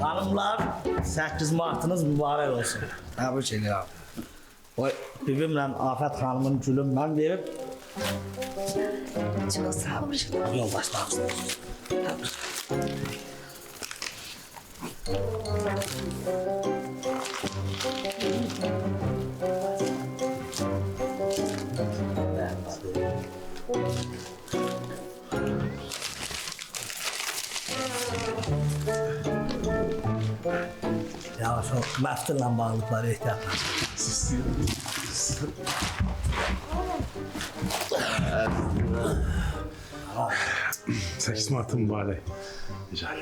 Hanımlar, 8 Martınız mübarək olsun. Təbrik edirəm. Oy, bibimlə Afət xanımın gülüm mən verib Çok sağ ol. yoldaşlarım. Ya şu məftillə bağlıqları ehtiyatla. 8 Mart'ın mübarek. Güzel.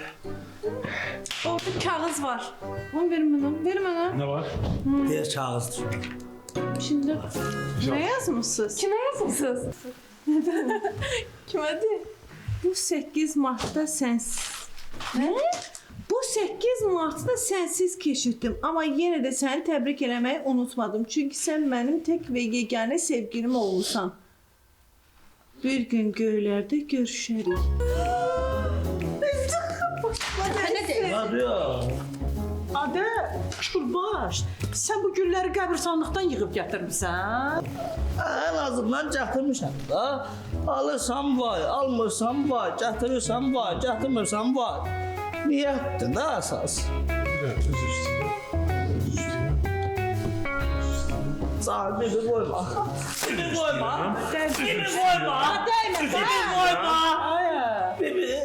Orada kağıt var. Onu verin bana. Verin bana. Ne var? Bir kağız düşün. Şimdi ne yazmışsınız? Kime yazmışsınız? Kime de? Bu 8 Mart'ta sensiz. Ne? Bu 8 Mart'ta sensiz keçirdim. Ama yine de seni tebrik eləməyi unutmadım. Çünkü sen benim tek ve yegane sevgilim olursan. Bir gün göylerde görüşerik. Ne de? Ne diyor? Adı Şurbaş. Sen bu gülleri qəbirstanlıqdan yığıb gətirmisən? En azından gətirmişəm da. Alırsan vay, almırsan vay, gətirirsən vay, gətirmirsən vay. Niyyətdir də əsas. Sağ bibi koyma. Bibi koyma. Bibi koyma. Değmez. Bibi koyma. Bibi.